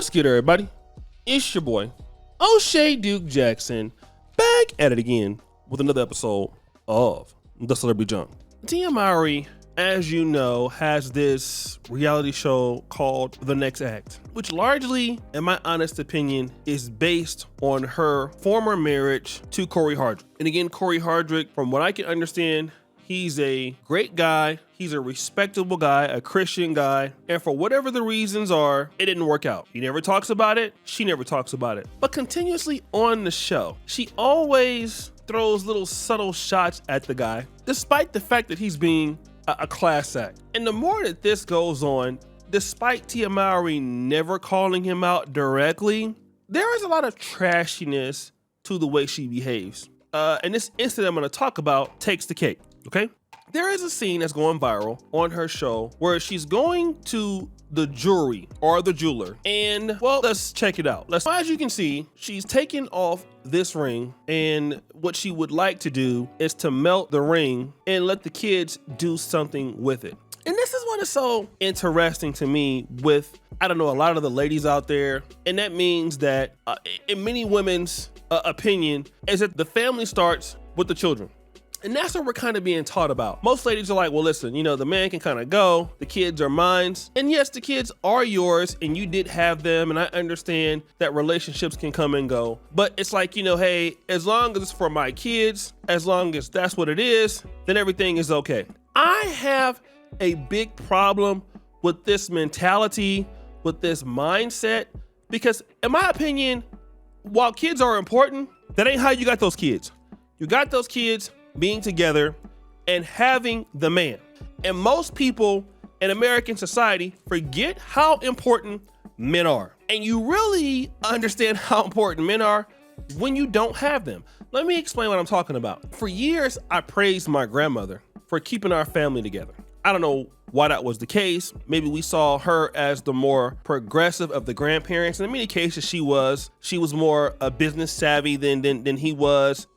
What's good, everybody? It's your boy, O'Shea Duke Jackson, back at it again with another episode of The Celebrity Junk. Tmari, as you know, has this reality show called The Next Act, which largely, in my honest opinion, is based on her former marriage to Cory Hardrict. And again, Cory Hardrict, from what I can understand, he's a great guy. He's a respectable guy, a Christian guy. And for whatever the reasons are, it didn't work out. He never talks about it. She never talks about it. But continuously on the show, she always throws little subtle shots at the guy, despite the fact that he's being a class act. And the more that this goes on, despite Tmari never calling him out directly, there is a lot of trashiness to the way she behaves. And this incident I'm gonna talk about takes the cake. Okay, there is a scene that's going viral on her show where she's going to the jewelry or the jeweler, and well, let's check it out. As you can see, she's taking off this ring, and what she would like to do is to melt the ring and let the kids do something with it. And this is what is so interesting to me with, I don't know, a lot of the ladies out there, and that means that in many women's opinion is that the family starts with the children. And that's what we're kind of being taught about. Most ladies are like, well, listen, you know, the man can kind of go, the kids are mine. And yes, the kids are yours and you did have them. And I understand that relationships can come and go. But it's like, you know, hey, as long as it's for my kids, as long as that's what it is, then everything is okay. I have a big problem with this mentality, with this mindset, because in my opinion, while kids are important, that ain't how you got those kids. You got those kids being together and having the man. And most people in American society forget how important men are. And you really understand how important men are when you don't have them. Let me explain what I'm talking about. For years, I praised my grandmother for keeping our family together. I don't know why that was the case. Maybe we saw her as the more progressive of the grandparents. And in many cases, she was more business savvy than he was.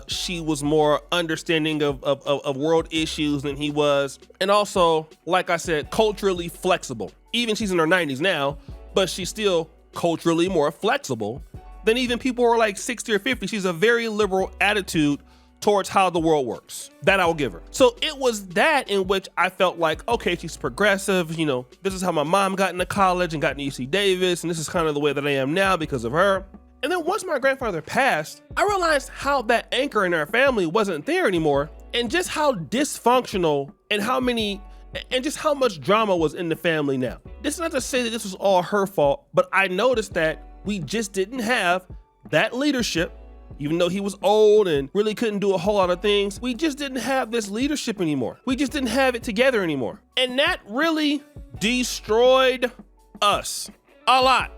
She was more understanding of world issues than he was. And also, like I said, culturally flexible. Even she's in her 90s now, but she's still culturally more flexible than even people who are like 60 or 50. She's a very liberal attitude towards how the world works. That I will give her. So it was that in which I felt like, okay, she's progressive. You know, this is how my mom got into college and got into UC Davis. And this is kind of the way that I am now because of her. And then once my grandfather passed, I realized how that anchor in our family wasn't there anymore. And just how dysfunctional and just how much drama was in the family now. This is not to say that this was all her fault, but I noticed that we just didn't have that leadership. Even though he was old and really couldn't do a whole lot of things, we just didn't have this leadership anymore. We just didn't have it together anymore. And that really destroyed us a lot.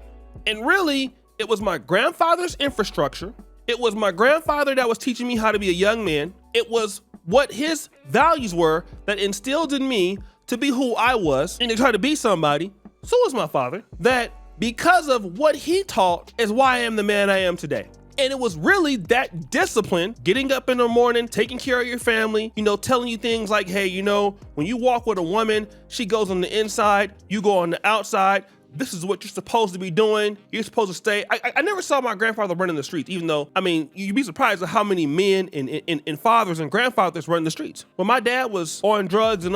And really, it was my grandfather's infrastructure. It was my grandfather that was teaching me how to be a young man. It was what his values were that instilled in me to be who I was and to try to be somebody. So was my father. That because of what he taught is why I am the man I am today. And it was really that discipline, getting up in the morning, taking care of your family, you know, telling you things like, hey, you know, when you walk with a woman, she goes on the inside, you go on the outside. This is what you're supposed to be doing. You're supposed to stay. I never saw my grandfather running the streets, even though, I mean, you'd be surprised at how many men and fathers and grandfathers run the streets. When my dad was on drugs and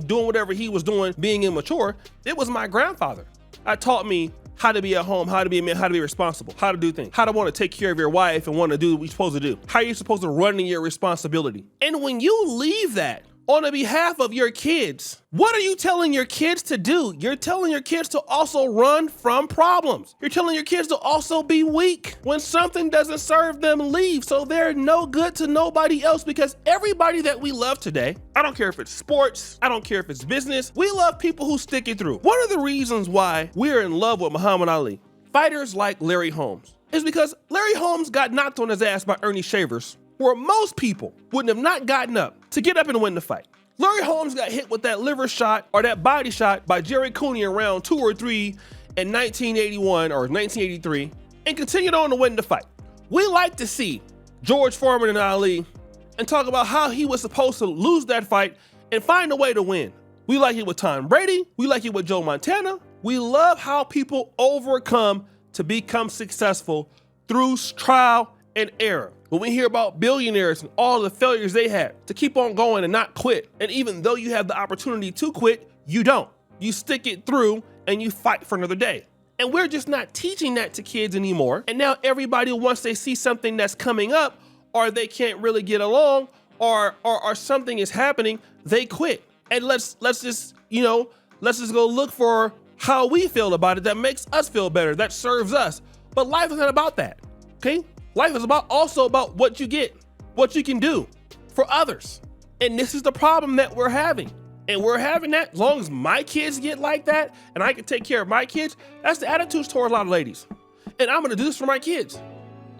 doing whatever he was doing, being immature, it was my grandfather that taught me how to be at home, how to be a man, how to be responsible, how to do things, how to want to take care of your wife and want to do what you're supposed to do, how you're supposed to run in your responsibility. And when you leave that on the behalf of your kids, what are you telling your kids to do? You're telling your kids to also run from problems. You're telling your kids to also be weak. When something doesn't serve them, leave. So they're no good to nobody else, because everybody that we love today, I don't care if it's sports, I don't care if it's business, we love people who stick it through. One of the reasons why we're in love with Muhammad Ali, fighters like Larry Holmes, is because Larry Holmes got knocked on his ass by Ernie Shavers, where most people wouldn't have not gotten up to get up and win the fight. Larry Holmes got hit with that liver shot or that body shot by Jerry Cooney in round 2 or 3 in 1981 or 1983 and continued on to win the fight. We like to see George Foreman and Ali and talk about how he was supposed to lose that fight and find a way to win. We like it with Tom Brady. We like it with Joe Montana. We love how people overcome to become successful through trial and error. When we hear about billionaires and all the failures they had to keep on going and not quit. And even though you have the opportunity to quit, you don't. You stick it through and you fight for another day. And we're just not teaching that to kids anymore. And now everybody, once they see something that's coming up, or they can't really get along, or something is happening, they quit. And let's just go look for how we feel about it that makes us feel better, that serves us. But life is not about that, okay? Life is also about what you get, what you can do for others. And this is the problem that we're having. And we're having that as long as my kids get like that and I can take care of my kids. That's the attitudes towards a lot of ladies. And I'm gonna do this for my kids.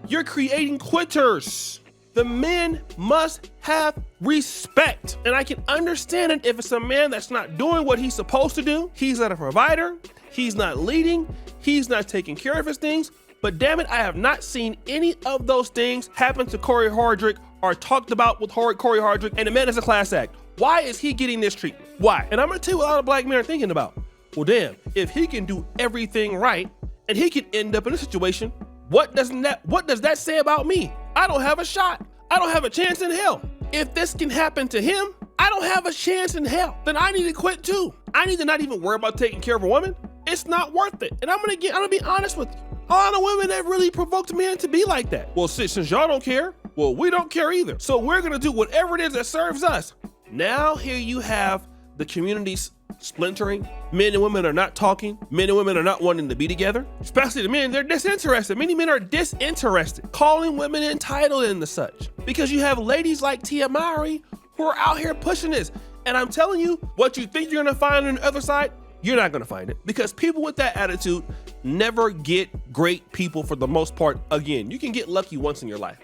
You're creating quitters. The men must have respect. And I can understand it if it's a man that's not doing what he's supposed to do. He's not a provider. He's not leading. He's not taking care of his things. But damn it, I have not seen any of those things happen to Cory Hardrict or talked about with Cory Hardrict, and the man is a class act. Why is he getting this treatment? Why? And I'm gonna tell you what a lot of black men are thinking about. Well, damn, if he can do everything right and he can end up in a situation, what does that say about me? I don't have a shot. I don't have a chance in hell. If this can happen to him, I don't have a chance in hell. Then I need to quit too. I need to not even worry about taking care of a woman. It's not worth it. And I'm gonna be honest with you. A lot of women that really provoked men to be like that. Well, since y'all don't care, well, we don't care either. So we're gonna do whatever it is that serves us. Now here you have the communities splintering. Men and women are not talking. Men and women are not wanting to be together. Especially the men, they're disinterested. Many men are disinterested, calling women entitled and the such. Because you have ladies like Tmari who are out here pushing this. And I'm telling you, what you think you're gonna find on the other side, you're not gonna find it. Because people with that attitude never get great people for the most part. Again, you can get lucky once in your life.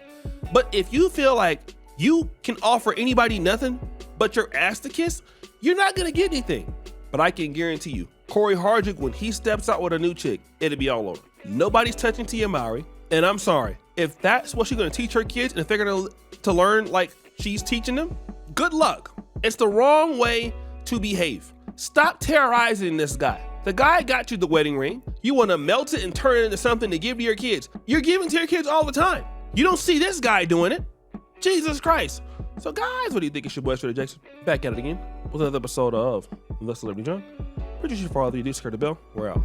But if you feel like you can offer anybody nothing but your ass to kiss, you're not gonna get anything. But I can guarantee you, Cory Hardrict, when he steps out with a new chick, it'll be all over. Nobody's touching Tmari, and I'm sorry. If that's what she's gonna teach her kids, and if they're gonna to learn like she's teaching them, good luck. It's the wrong way to behave. Stop terrorizing this guy. The guy got you the wedding ring. You wanna melt it and turn it into something to give to your kids. You're giving to your kids all the time. You don't see this guy doing it. Jesus Christ. So guys, what do you think? It's your boy, Trader Jackson. Back at it again with another episode of The Celebrity John. Producer for all of you, do scare the bell. We're out.